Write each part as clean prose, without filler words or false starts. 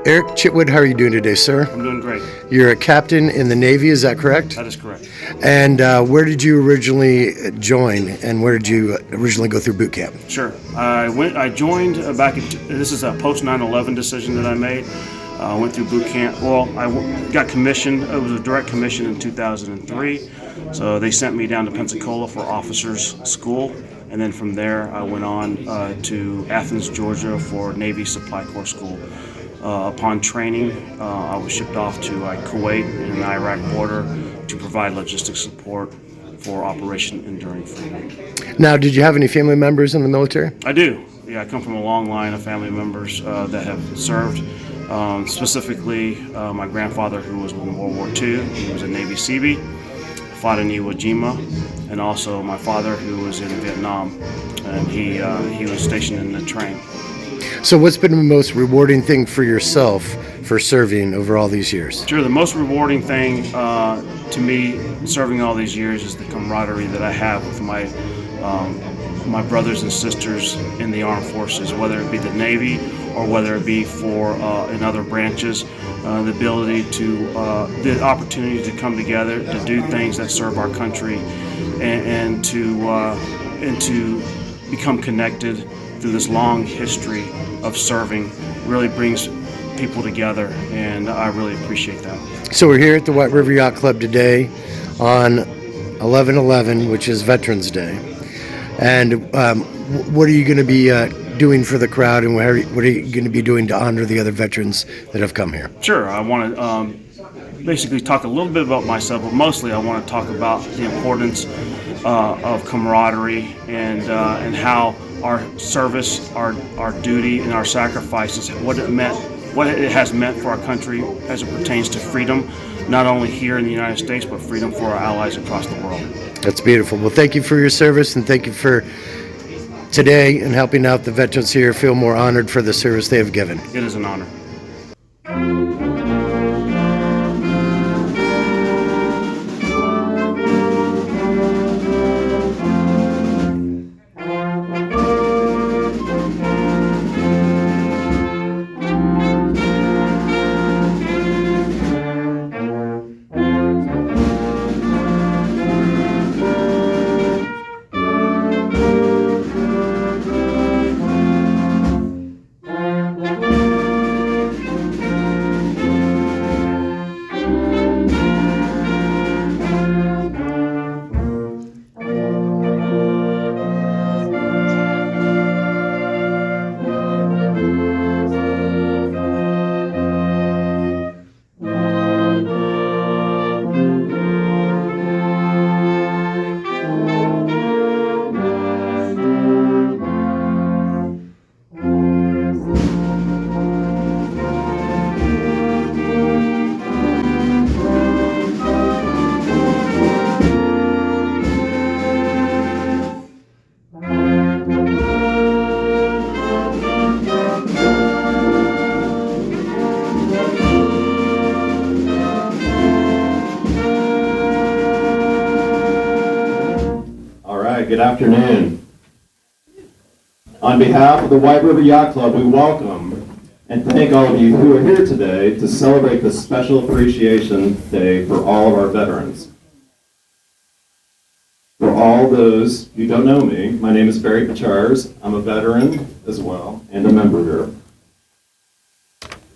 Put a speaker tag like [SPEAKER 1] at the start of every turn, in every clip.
[SPEAKER 1] Eric Chitwood, how are you doing today, sir?
[SPEAKER 2] I'm doing great.
[SPEAKER 1] You're a captain in the Navy, is that correct?
[SPEAKER 2] That is correct.
[SPEAKER 1] And where did you originally join, and where did you originally go through boot camp?
[SPEAKER 2] Sure. I joined back in, this is a post 9/11 decision that I made. I went through boot camp. Well, got commissioned. It was a direct commission in 2003. So they sent me down to Pensacola for officers school. And then from there, I went on to Athens, Georgia for Navy Supply Corps School. Upon training, I was shipped off to Kuwait and the Iraq border to provide logistics support for Operation Enduring Freedom.
[SPEAKER 1] Now, did you have any family members in the military?
[SPEAKER 2] I do. Yeah, I come from a long line of family members that have served. Specifically, my grandfather, who was in World War II, he was a Navy Seabee, fought in Iwo Jima, and also my father, who was in Vietnam, and he was stationed in the train.
[SPEAKER 1] So what's been the most rewarding thing for yourself for serving over all these years?
[SPEAKER 2] Sure, the most rewarding thing to me serving all these years is the camaraderie that I have with my brothers and sisters in the armed forces, whether it be the Navy or whether it be for in other branches. The ability the opportunity to come together to do things that serve our country and to become connected through this long history of serving really brings people together, and I really appreciate that.
[SPEAKER 1] So we're here at the White River Yacht Club today on 11/11, which is Veterans Day. And what are you going to be doing for the crowd, and what are you going to be doing to honor the other veterans that have come here?
[SPEAKER 2] Sure. I want to basically talk a little bit about myself, but mostly I want to talk about the importance of camaraderie and how our service, our duty, and our sacrifices, what it has meant for our country as it pertains to freedom, not only here in the United States, but freedom for our allies across the world.
[SPEAKER 1] That's beautiful. Well, thank you for your service, and thank you for today and helping out the veterans here feel more honored for the service they have given.
[SPEAKER 2] It is an honor.
[SPEAKER 3] Good afternoon. On behalf of the White River Yacht Club, we welcome and thank all of you who are here today to celebrate this special appreciation day for all of our veterans. For all those who don't know me, my name is Barry Pachars. I'm a veteran as well and a member here.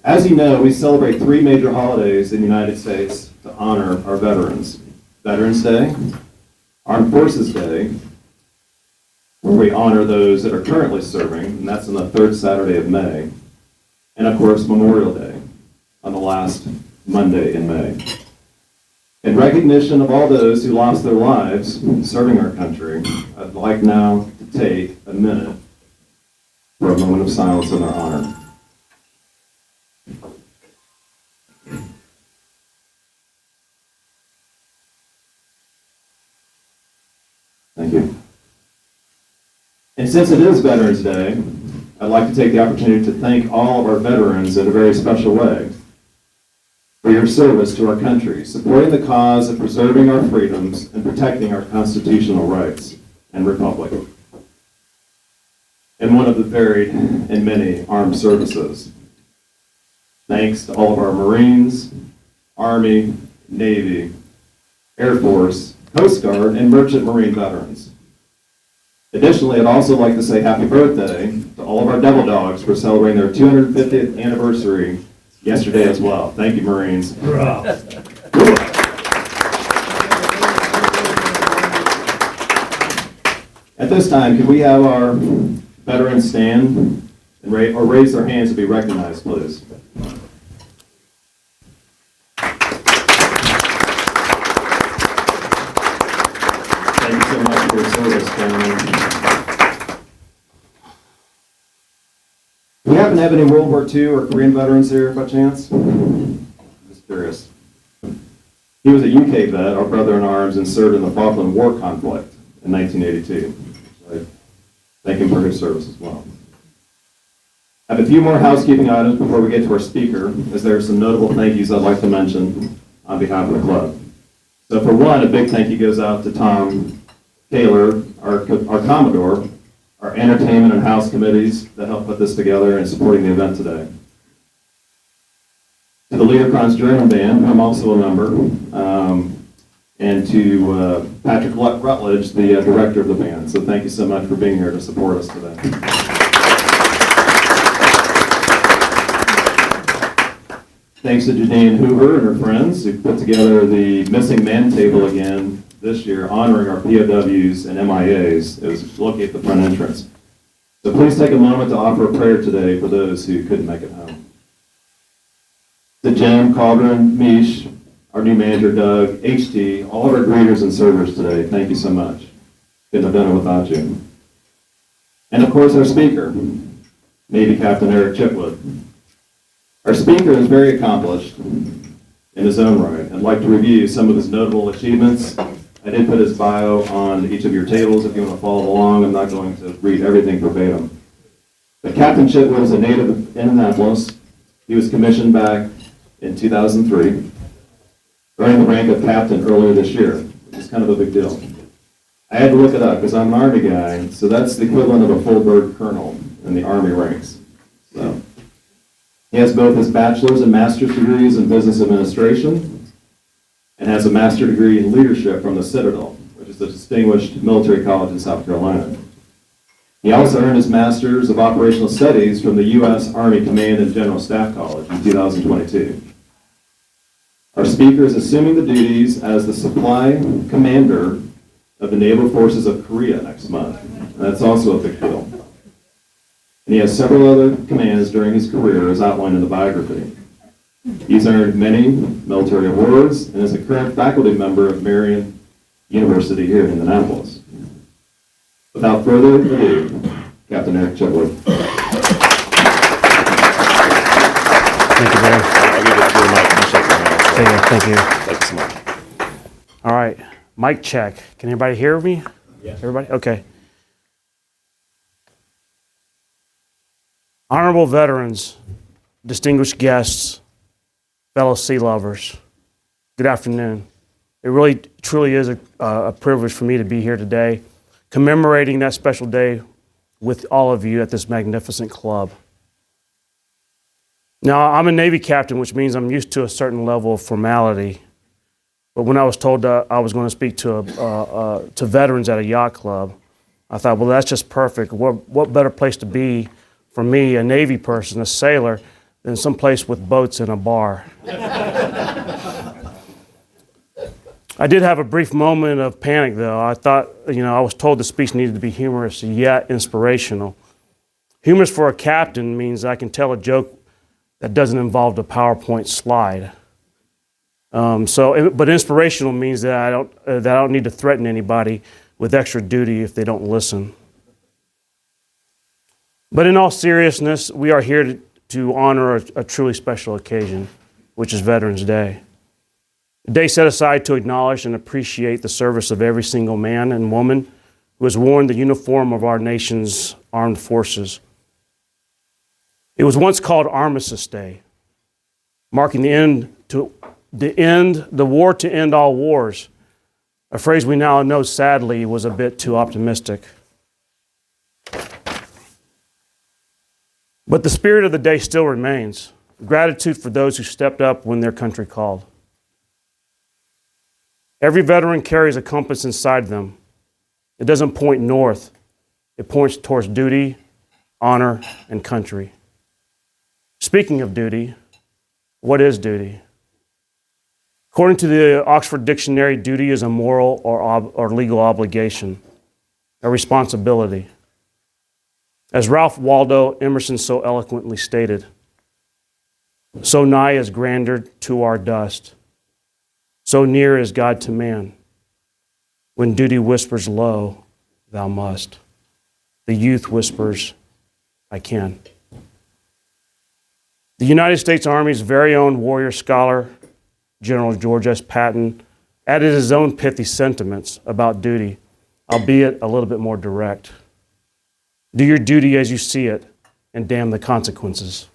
[SPEAKER 3] As you know, we celebrate 3 major holidays in the United States to honor our veterans. Veterans Day, Armed Forces Day, where we honor those that are currently serving, and that's on the 3rd Saturday of May, and of course Memorial Day on the last Monday in May. In recognition of all those who lost their lives serving our country, I'd like now to take a minute for a moment of silence in their honor. Thank you. And since it is Veterans Day, I'd like to take the opportunity to thank all of our veterans in a very special way for your service to our country, supporting the cause of preserving our freedoms and protecting our constitutional rights and republic, and one of the varied and many armed services. Thanks to all of our Marines, Army, Navy, Air Force, Coast Guard, and Merchant Marine veterans. Additionally, I'd also like to say happy birthday to all of our Devil Dogs for celebrating their 250th anniversary yesterday as well. Thank you, Marines. At this time, could we have our veterans stand and raise their hands to be recognized, please? Thank you so much for your service, gentlemen. Do we happen to have any World War II or Korean veterans here by chance? Just curious. He was a UK vet, our brother in arms, and served in the Falkland War conflict in 1982. So thank him for his service as well. I have a few more housekeeping items before we get to our speaker, as there are some notable thank yous I'd like to mention on behalf of the club. So for one, a big thank you goes out to Tom Taylor, our Commodore, our entertainment and house committees that helped put this together and supporting the event today. To the Leochron's German Band, I'm also a member, and to Patrick Rutledge, the director of the band. So thank you so much for being here to support us today. Thanks to Janine Hoover and her friends who put together the Missing Men Table again this year, honoring our POWs and MIAs. It was located at the front entrance. So please take a moment to offer a prayer today for those who couldn't make it home. To Jim, Caldron, Mish, our new manager, Doug, HT, all of our greeters and servers today, thank you so much. Couldn't have done it without you. And of course, our speaker, Navy Captain Eric Chitwood. Our speaker is very accomplished in his own right. I'd like to review some of his notable achievements. I did put his bio on each of your tables if you want to follow along. I'm not going to read everything verbatim. But Captain Chitwood is a native of Indianapolis. He was commissioned back in 2003, earning the rank of captain earlier this year, which is kind of a big deal. I had to look it up because I'm an Army guy, so that's the equivalent of a full bird colonel in the Army ranks. So he has both his bachelor's and master's degrees in business administration and has a master's degree in leadership from the Citadel, which is a distinguished military college in South Carolina. He also earned his master's of operational studies from the U.S. Army Command and General Staff College in 2022. Our speaker is assuming the duties as the supply commander of the Naval Forces of Korea next month. And that's also a big deal. And he has several other commands during his career as outlined in the biography. He's earned many military awards and is a current faculty member of Marian University here in Indianapolis. Without further ado, Captain Eric Chitwood.
[SPEAKER 4] Thank you, Barry.
[SPEAKER 5] I'll give it to the mic. You shake your hand.
[SPEAKER 4] Thank you.
[SPEAKER 5] Thanks so much.
[SPEAKER 4] All right, mic check. Can anybody hear me?
[SPEAKER 5] Yes.
[SPEAKER 4] Everybody? Okay. Honorable veterans, distinguished guests, fellow sea lovers, good afternoon. It really, truly is a privilege for me to be here today, commemorating that special day with all of you at this magnificent club. Now, I'm a Navy captain, which means I'm used to a certain level of formality. But when I was told that I was going to speak to veterans at a yacht club, I thought, well, that's just perfect. What better place to be for me, a Navy person, a sailor, than someplace with boats and a bar. I did have a brief moment of panic, though. I thought, I was told the speech needed to be humorous yet inspirational. Humorous for a captain means I can tell a joke that doesn't involve a PowerPoint slide. But inspirational means that I don't need to threaten anybody with extra duty if they don't listen. But in all seriousness, we are here to honor a truly special occasion, which is Veterans Day. A day set aside to acknowledge and appreciate the service of every single man and woman who has worn the uniform of our nation's armed forces. It was once called Armistice Day, marking the war to end all wars, a phrase we now know sadly was a bit too optimistic. But the spirit of the day still remains. gratitude for those who stepped up when their country called. Every veteran carries a compass inside them. It doesn't point north. It points towards duty, honor, and country. Speaking of duty, what is duty? According to the Oxford Dictionary, duty is a moral or legal obligation, a responsibility. As Ralph Waldo Emerson so eloquently stated, so nigh is grandeur to our dust, so near is God to man. When duty whispers low, thou must. The youth whispers, I can. The United States Army's very own warrior scholar, General George S. Patton, added his own pithy sentiments about duty, albeit a little bit more direct. Do your duty as you see it, and damn the consequences.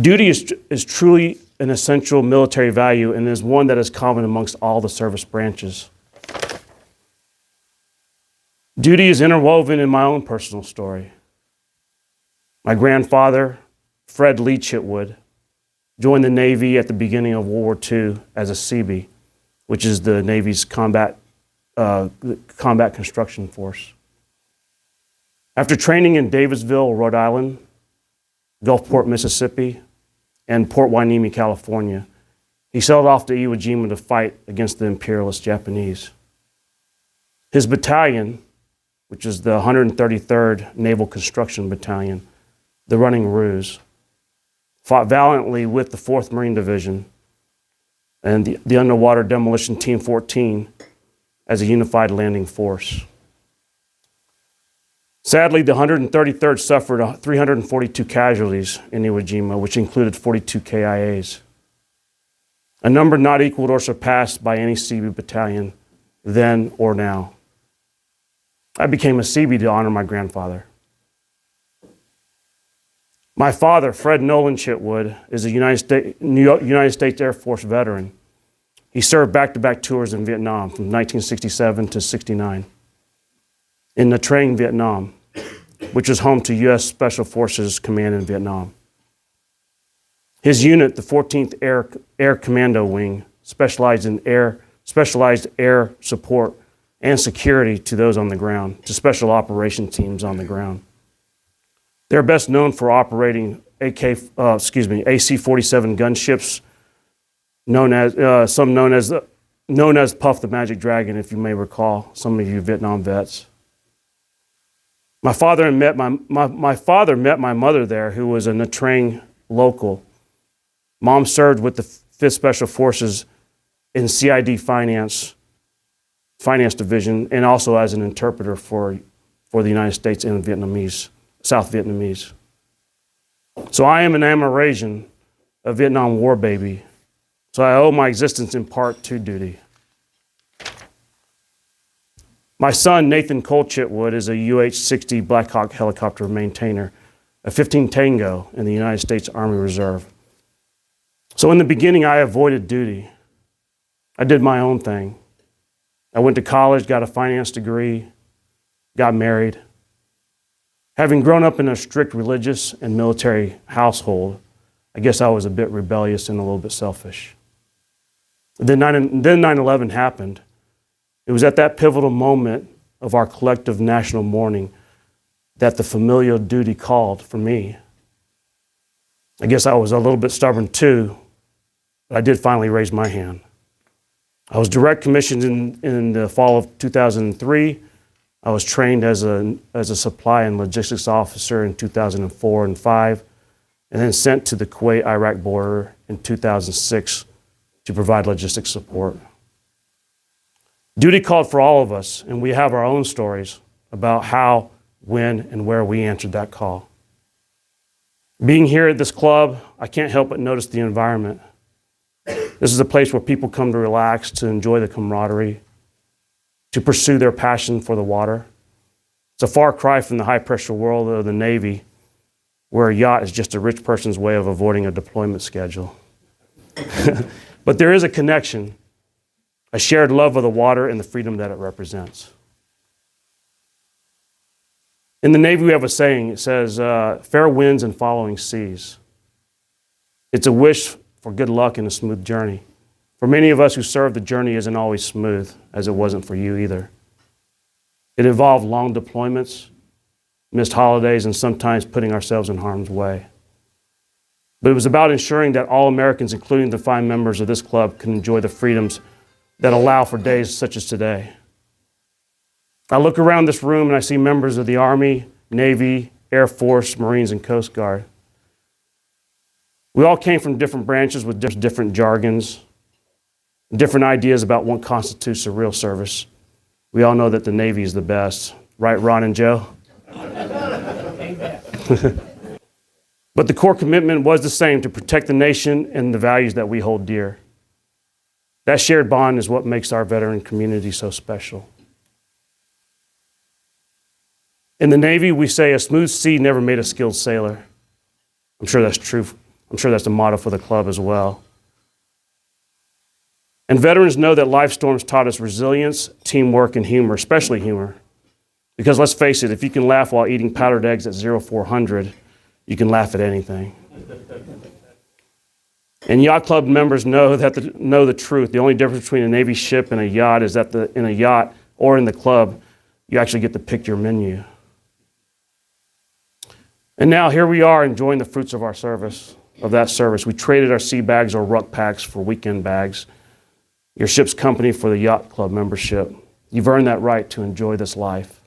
[SPEAKER 4] Duty is truly an essential military value and is one that is common amongst all the service branches. Duty is interwoven in my own personal story. My grandfather, Fred Lee Chitwood, joined the Navy at the beginning of World War II as a Seabee, which is the Navy's combat construction force. After training in Davisville, Rhode Island, Gulfport, Mississippi, and Port Hueneme, California, he sailed off to Iwo Jima to fight against the imperialist Japanese. His battalion, which is the 133rd Naval Construction Battalion, the Running Ruse, fought valiantly with the 4th Marine Division and the Underwater Demolition Team 14 as a unified landing force. Sadly, the 133rd suffered 342 casualties in Iwo Jima, which included 42 KIAs, a number not equaled or surpassed by any Seabee battalion then or now. I became a Seabee to honor my grandfather. My father, Fred Nolan Chitwood, is a United States Air Force veteran. He served back-to-back tours in Vietnam from 1967 to 69. In Nha Trang, Vietnam, which is home to U.S. Special Forces Command in Vietnam. His unit, the 14th Air Commando Wing, specialized air support and security to those on the ground, to special operation teams on the ground. They're best known for operating AC-47 gunships, known as Puff the Magic Dragon, if you may recall, some of you Vietnam vets. My father met my mother there, who was a Nha Trang local. Mom served with the 5th Special Forces in CID Finance Division, and also as an interpreter for the United States and South Vietnamese. So I am an Amerasian, a Vietnam War baby. So I owe my existence in part to duty. My son, Nathan Cole Chitwood, is a UH-60 Black Hawk helicopter maintainer, a 15 Tango in the United States Army Reserve. So in the beginning, I avoided duty. I did my own thing. I went to college, got a finance degree, got married. Having grown up in a strict religious and military household, I guess I was a bit rebellious and a little bit selfish. Then 9/11 happened. It was at that pivotal moment of our collective national mourning that the familial duty called for me. I guess I was a little bit stubborn too, but I did finally raise my hand. I was direct commissioned in the fall of 2003. I was trained as a supply and logistics officer in 2004 and 5, and then sent to the Kuwait-Iraq border in 2006 to provide logistics support. Duty called for all of us, and we have our own stories about how, when, and where we answered that call. Being here at this club, I can't help but notice the environment. This is a place where people come to relax, to enjoy the camaraderie, to pursue their passion for the water. It's a far cry from the high-pressure world of the Navy, where a yacht is just a rich person's way of avoiding a deployment schedule. But there is a connection, a shared love of the water and the freedom that it represents. In the Navy, we have a saying. It says, fair winds and following seas. It's a wish for good luck and a smooth journey. For many of us who serve, the journey isn't always smooth, as it wasn't for you either. It involved long deployments, missed holidays, and sometimes putting ourselves in harm's way. But it was about ensuring that all Americans, including the 5 members of this club, can enjoy the freedoms that allow for days such as today. I look around this room and I see members of the Army, Navy, Air Force, Marines, and Coast Guard. We all came from different branches with different jargons, different ideas about what constitutes a real service. We all know that the Navy is the best. Right, Ron and Joe? But the core commitment was the same, to protect the nation and the values that we hold dear. That shared bond is what makes our veteran community so special. In the Navy, we say a smooth sea never made a skilled sailor. I'm sure that's true. I'm sure that's the motto for the club as well. And veterans know that life storms taught us resilience, teamwork, and humor, especially humor. Because let's face it, if you can laugh while eating powdered eggs at 0400, you can laugh at anything. And yacht club members know the truth. The only difference between a Navy ship and a yacht is that in a yacht or in the club, you actually get to pick your menu. And now here we are enjoying the fruits of our service, of that service. We traded our sea bags or ruck packs for weekend bags, your ship's company for the yacht club membership. You've earned that right to enjoy this life.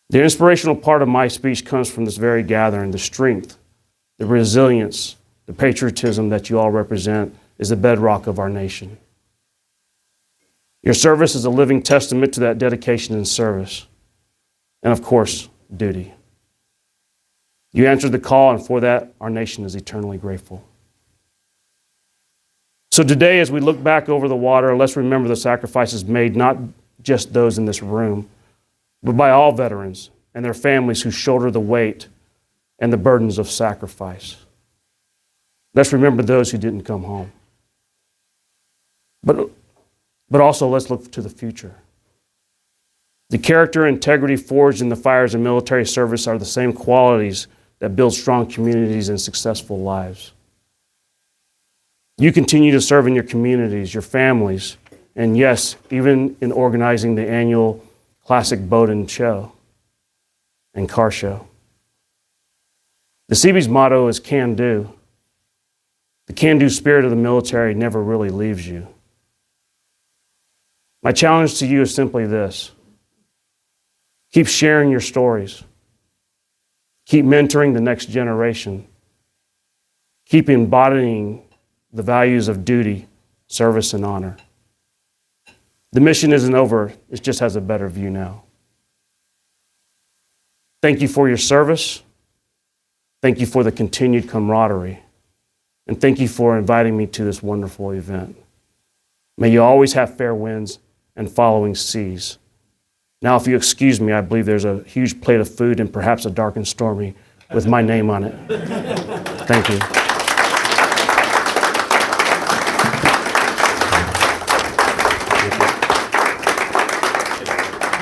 [SPEAKER 4] The inspirational part of my speech comes from this very gathering. The strength, the resilience, the patriotism that you all represent is the bedrock of our nation. Your service is a living testament to that dedication and service. And of course, duty. You answered the call, and for that, our nation is eternally grateful. So today, as we look back over the water, let's remember the sacrifices made, not just those in this room, but by all veterans and their families who shoulder the weight and the burdens of sacrifice. Let's remember those who didn't come home. But also let's look to the future. The character and integrity forged in the fires of military service are the same qualities that build strong communities and successful lives. You continue to serve in your communities, your families, and yes, even in organizing the annual Classic Boat and Show and Car Show. The Seabees motto is can do. The can-do spirit of the military never really leaves you. My challenge to you is simply this. Keep sharing your stories. Keep mentoring the next generation. Keep embodying the values of duty, service, and honor. The mission isn't over, it just has a better view now. Thank you for your service. Thank you for the continued camaraderie. And thank you for inviting me to this wonderful event. May you always have fair winds and following seas. Now, if you excuse me, I believe there's a huge plate of food and perhaps a dark and stormy with my name on it. Thank you.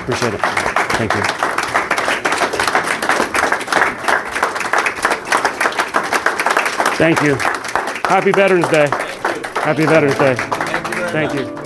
[SPEAKER 4] Appreciate it. Thank you. Thank you. Happy Veterans Day. Happy Veterans Day. Thank you.